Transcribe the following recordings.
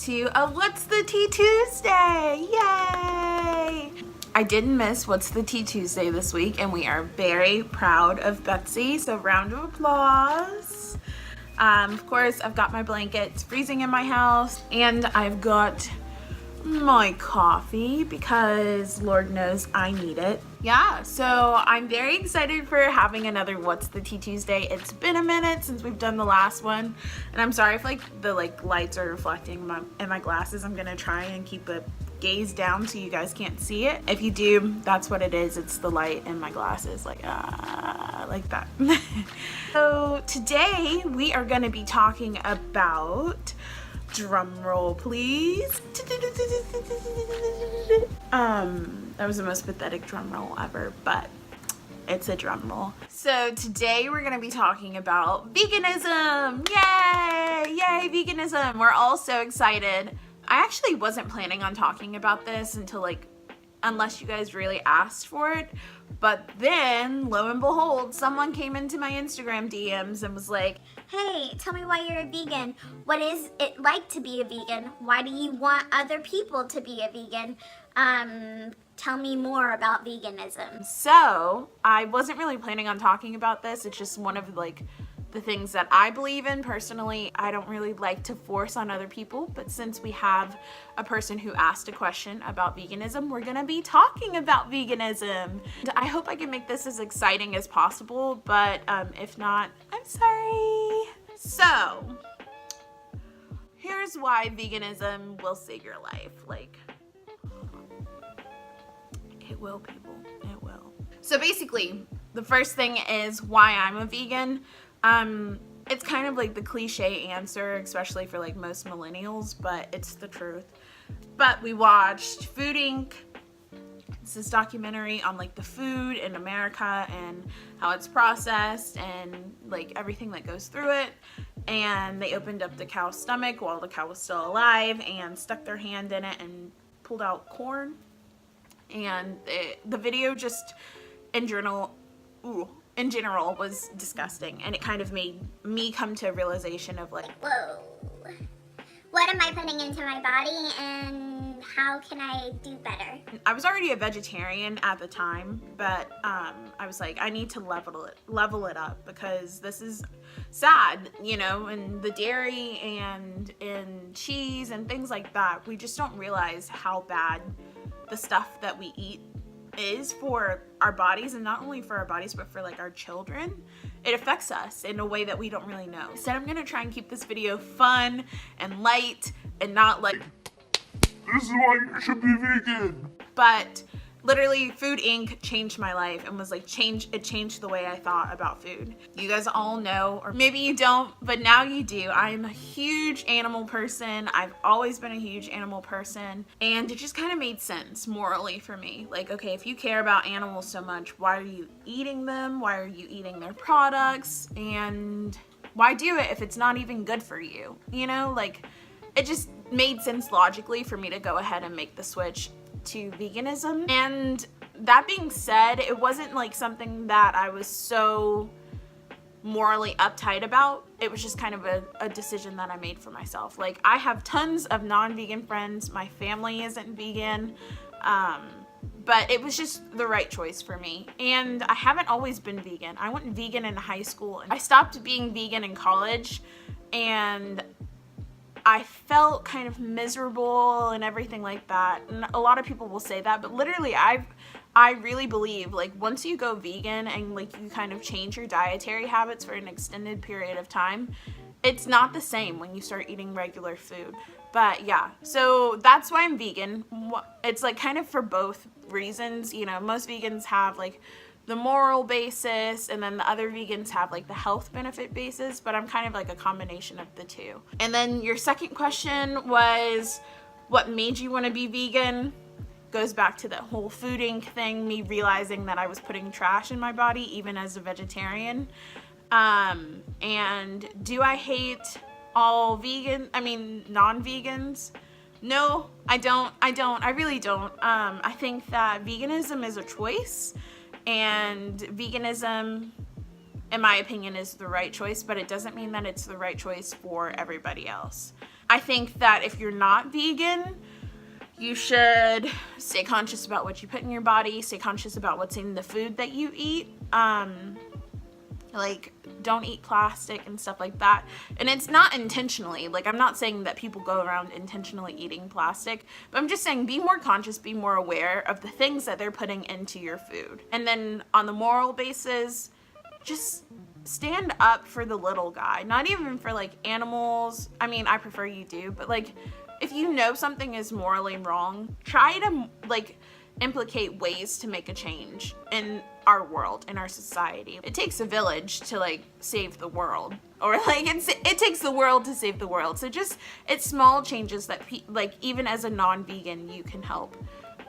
to a What's the Tea Tuesday! Yay! I didn't miss What's the Tea Tuesday this week, and we are very proud of Betsy, so round of applause. Of course, I've got my blanket. It's freezing in my house, and I've got my coffee because Lord knows I need it. Yeah, so I'm very excited for having another What's the Tea Tuesday. It's been a minute since we've done the last one, and I'm sorry if the lights are reflecting in my glasses. I'm gonna try and keep it gaze down so you guys can't see it. If you do, that's what it is. It's the light in my glasses, like that. So today we are gonna be talking about, drum roll please. That was the most pathetic drum roll ever, but it's a drum roll. So today we're gonna be talking about veganism. Yay! Yay, veganism. We're all so excited. I actually wasn't planning on talking about this until unless you guys really asked for it. But then, lo and behold, someone came into my Instagram DMs and was like, hey, tell me why you're a vegan. What is it like to be a vegan? Why do you want other people to be a vegan? Tell me more about veganism. So, I wasn't really planning on talking about this. It's just one of the things that I believe in personally. I don't really like to force on other people, but since we have a person who asked a question about veganism, we're gonna be talking about veganism. And I hope I can make this as exciting as possible, but if not, I'm sorry. So, here's why veganism will save your life. It will, people, it will. So basically, the first thing is why I'm a vegan. It's kind of like the cliche answer, especially for most millennials, but it's the truth. But we watched Food Inc. It's this documentary on the food in America and how it's processed and everything that goes through it. And they opened up the cow's stomach while the cow was still alive and stuck their hand in it and pulled out corn. And the video just in general was disgusting, and it kind of made me come to a realization of whoa, what am I putting into my body and how can I do better? I was already a vegetarian at the time, but I was like, I need to level it up because this is sad, and the dairy and in cheese and things like that, we just don't realize how bad the stuff that we eat is for our bodies, and not only for our bodies but for our children. It affects us in a way that we don't really know. Instead, I'm gonna try and keep this video fun and light and not this is why you should be vegan. But literally, Food Inc. changed my life and was it changed the way I thought about food. You guys all know, or maybe you don't, but now you do. I am a huge animal person. I've always been a huge animal person, and it just kind of made sense morally for me. Okay, if you care about animals so much, why are you eating them? Why are you eating their products? And why do it if it's not even good for you? It just made sense logically for me to go ahead and make the switch to veganism. And that being said, it wasn't something that I was so morally uptight about. It was just kind of a decision that I made for myself. I have tons of non-vegan friends. My family isn't vegan, but it was just the right choice for me. And I haven't always been vegan. I went vegan in high school, and I stopped being vegan in college, and I felt kind of miserable and everything like that. And a lot of people will say that, but literally I really believe once you go vegan and you kind of change your dietary habits for an extended period of time, it's not the same when you start eating regular food. But yeah, so that's why I'm vegan. It's kind of for both reasons. Most vegans have the moral basis, and then the other vegans have the health benefit basis, but I'm kind of a combination of the two. And then your second question was, what made you want to be vegan? Goes back to the whole Food Inc. thing, me realizing that I was putting trash in my body even as a vegetarian. And do I hate all non-vegans? No, I don't. I really don't. I think that veganism is a choice, and veganism, in my opinion, is the right choice, but it doesn't mean that it's the right choice for everybody else. I think that if you're not vegan, you should stay conscious about what you put in your body, stay conscious about what's in the food that you eat. Like, don't eat plastic and stuff like that. And it's not intentionally. Like, I'm not saying that people go around intentionally eating plastic, but I'm just saying be more conscious, be more aware of the things that they're putting into your food. And then on the moral basis, just stand up for the little guy. Not even for, like, animals. I mean, I prefer you do, but, like, if you know something is morally wrong, try to, like, implicate ways to make a change in our world, in our society. It takes a village to, like, save the world, or, like, it takes the world to save the world. So just, it's small changes that like, even as a non-vegan, you can help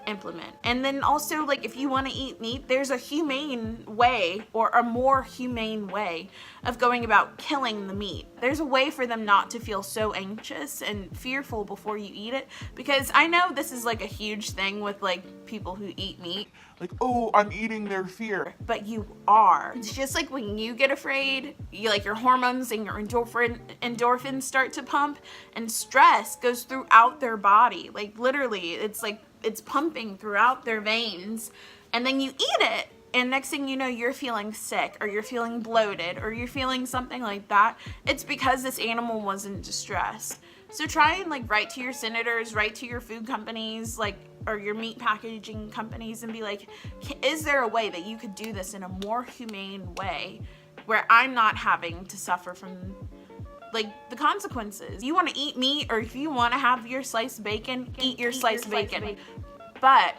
implement. And then also, like, if you want to eat meat, there's a humane way, or a more humane way of going about killing the meat. There's a way for them not to feel so anxious and fearful before you eat it, because I know this is, like, a huge thing with, like, people who eat meat. Like, oh, I'm eating their fear. But you are. It's just like when you get afraid, like, your hormones and your endorphins start to pump, and stress goes throughout their body. Like, literally, it's like, it's pumping throughout their veins, and then you eat it, and next thing you know, you're feeling sick, or you're feeling bloated, or you're feeling something like that. It's because this animal wasn't distressed. So try and, like, write to your senators, write to your food companies, like, or your meat packaging companies, and be like, is there a way that you could do this in a more humane way where I'm not having to suffer from, like, the consequences? You want to eat meat, or if you want to have your sliced bacon, eat your sliced bacon. But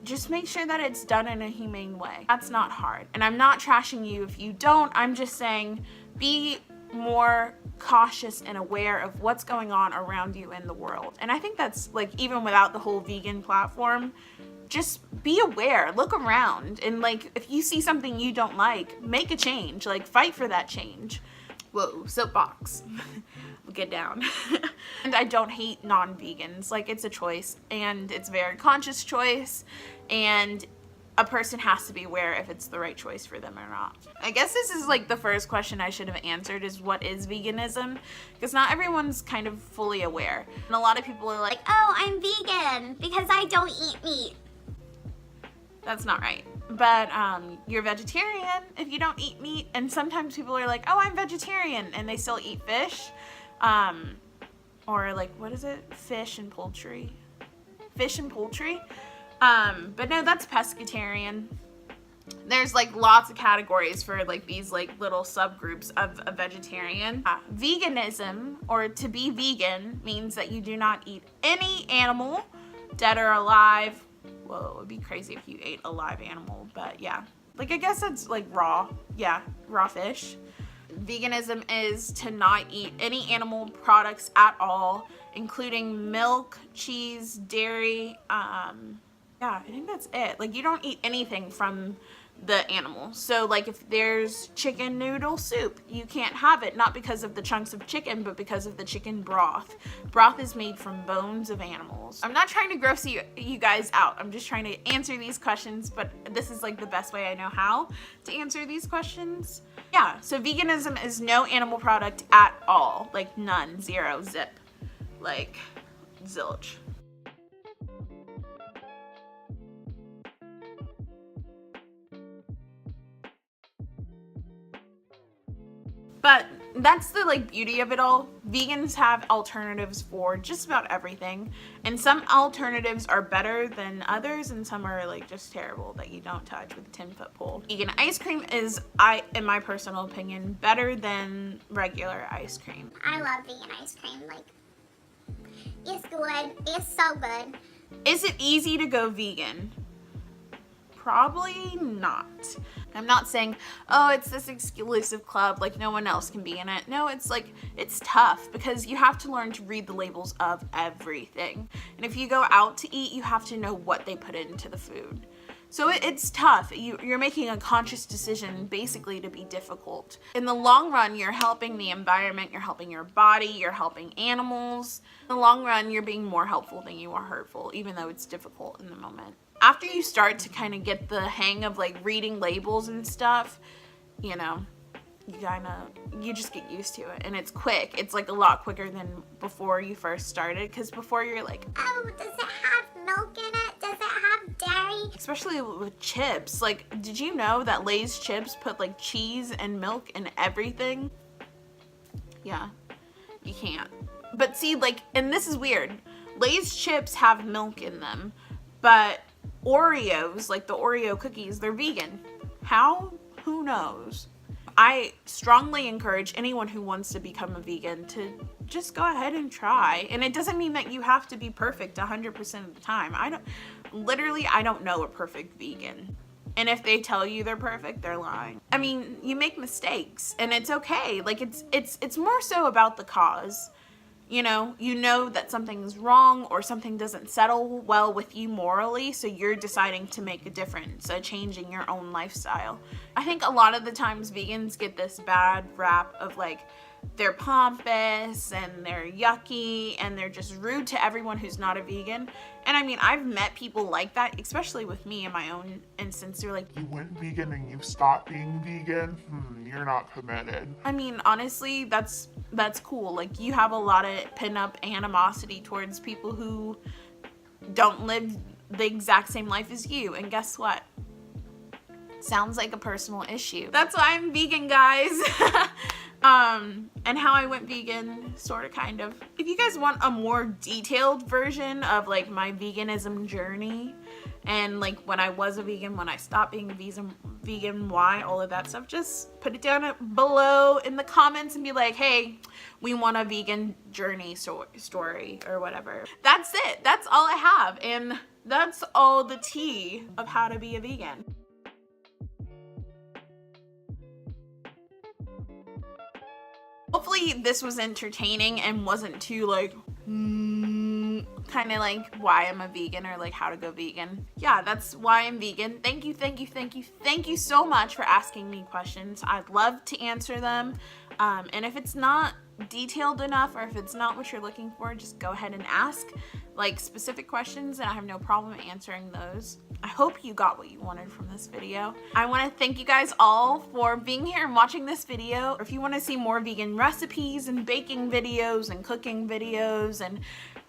just make sure that it's done in a humane way. That's not hard. And I'm not trashing you if you don't. I'm just saying be more cautious and aware of what's going on around you in the world. And I think that's, like, even without the whole vegan platform, just be aware, look around, and, like, if you see something you don't like, make a change, like, fight for that change. Whoa, soapbox. Get down. And I don't hate non-vegans. Like, it's a choice, and it's a very conscious choice, and a person has to be aware if it's the right choice for them or not. I guess this is, like, the first question I should have answered, is what is veganism? Because not everyone's kind of fully aware. And a lot of people are like, Oh, I'm vegan because I don't eat meat. that's not right. But you're vegetarian if you don't eat meat. And sometimes people are like, oh, I'm vegetarian, and they still eat fish. Or, like, what is it? Fish and poultry. Fish and poultry. But no, that's pescatarian. There's, like, lots of categories for, like, these, like, little subgroups of a vegetarian. Veganism, or to be vegan, means that you do not eat any animal, dead or alive. Whoa, it would be crazy if you ate a live animal, but yeah. Like, I guess it's, like, raw. Yeah, raw fish. Veganism is to not eat any animal products at all, including milk, cheese, dairy. Yeah, I think that's it. Like, you don't eat anything from the animal. So, like, if there's chicken noodle soup, you can't have it, not because of the chunks of chicken, but because of the chicken broth. Broth is made from bones of animals. I'm not trying to gross you guys out. I'm just trying to answer these questions, but this is, like, the best way I know how to answer these questions. Yeah, so veganism is no animal product at all. Like, none, zero, zip. Like, zilch. But that's the, like, beauty of it all. Vegans have alternatives for just about everything, and some alternatives are better than others, and some are, like, just terrible that you don't touch with a 10-foot pole. Vegan ice cream is, in my personal opinion, better than regular ice cream. I love vegan ice cream. Like, it's good. It's so good. Is it easy to go vegan? Probably not. I'm not saying, oh, it's this exclusive club, like no one else can be in it. No, it's like, it's tough because you have to learn to read the labels of everything. And if you go out to eat, you have to know what they put into the food. So it's tough. You're making a conscious decision basically to be difficult. In the long run, you're helping the environment, you're helping your body, you're helping animals. In the long run, you're being more helpful than you are hurtful, even though it's difficult in the moment. After you start to kind of get the hang of, like, reading labels and stuff, you know, you just get used to it, and it's quick. It's like a lot quicker than before you first started, because before you're like, Oh, does it have milk in it? Does it have dairy? especially with chips, like, did you know that Lay's chips put like cheese and milk in everything? Yeah, you can't. But see, like, and this is weird, Lay's chips have milk in them, but Oreos, like the Oreo cookies, they're vegan. How? Who knows? I strongly encourage anyone who wants to become a vegan to just go ahead and try. And it doesn't mean that you have to be perfect 100% of the time. I don't know a perfect vegan. And if they tell you they're perfect, they're lying. I mean, you make mistakes, and it's okay. Like, it's more so about the cause. You know that something's wrong or something doesn't settle well with you morally, so you're deciding to make a difference, changing your own lifestyle. I think a lot of the times vegans get this bad rap of like, they're pompous and they're yucky and they're just rude to everyone who's not a vegan. And I mean, I've met people like that, especially with me in my own instance. They're like, You went vegan and you stopped being vegan? You're not committed. I mean, honestly, that's cool. Like, you have a lot of pin-up animosity towards people who don't live the exact same life as you. And guess what? Sounds like a personal issue. That's why I'm vegan, guys. And how I went vegan, sort of, kind of. If you guys want a more detailed version of like my veganism journey, and like when I was a vegan, when I stopped being a vegan, why, all of that stuff, just put it down below in the comments and be like, hey, we want a vegan journey story or whatever. That's it. That's all I have. And that's all the tea of how to be a vegan. Hopefully this was entertaining and wasn't too like, kind of like why I'm a vegan or like how to go vegan. Yeah, that's why I'm vegan. Thank you so much for asking me questions. I'd love to answer them. And if it's not detailed enough, or if it's not what you're looking for, just go ahead and ask like specific questions, and I have no problem answering those. I hope you got what you wanted from this video. I want to thank you guys all for being here and watching this video. If you want to see more vegan recipes and baking videos and cooking videos and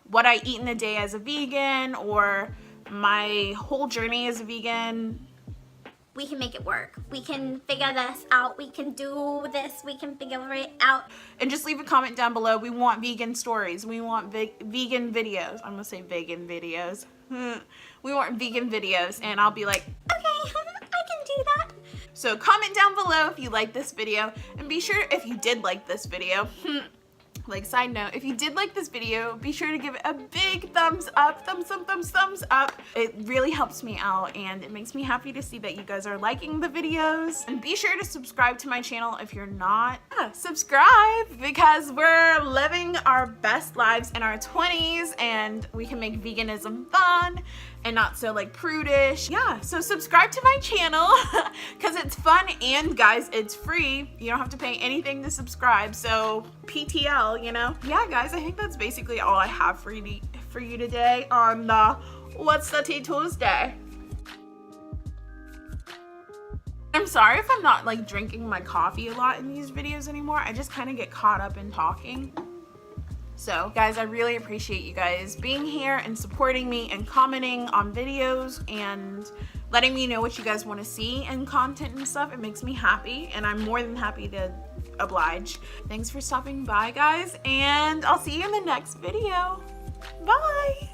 what I eat in a day as a vegan, or my whole journey as a vegan, We can make it work. We can figure this out. We can do this. We can figure it out. and just leave a comment down below. We want vegan stories. We want vegan videos. I'm gonna say vegan videos. We want vegan videos, and I'll be like, Okay, I can do that. so comment down below if you like this video, and be sure, if you did like this video, like, side note, if you did like this video, be sure to give it a big thumbs up, thumbs up. It really helps me out, and it makes me happy to see that you guys are liking the videos. And be sure to subscribe to my channel if you're not. Yeah, subscribe, because we're living our best lives in our 20s, and we can make veganism fun and not so like prudish. Yeah, so subscribe to my channel because it's fun, and guys, it's free. You don't have to pay anything to subscribe, so PTL, you know? Yeah, guys, I think that's basically all I have for you today on the What's the Tea Tuesday. I'm sorry if I'm not like drinking my coffee a lot in these videos anymore. I just kind of get caught up in talking. So guys, I really appreciate you guys being here and supporting me and commenting on videos and letting me know what you guys want to see and content and stuff. It makes me happy, and I'm more than happy to oblige. Thanks for stopping by, guys, and I'll see you in the next video. Bye!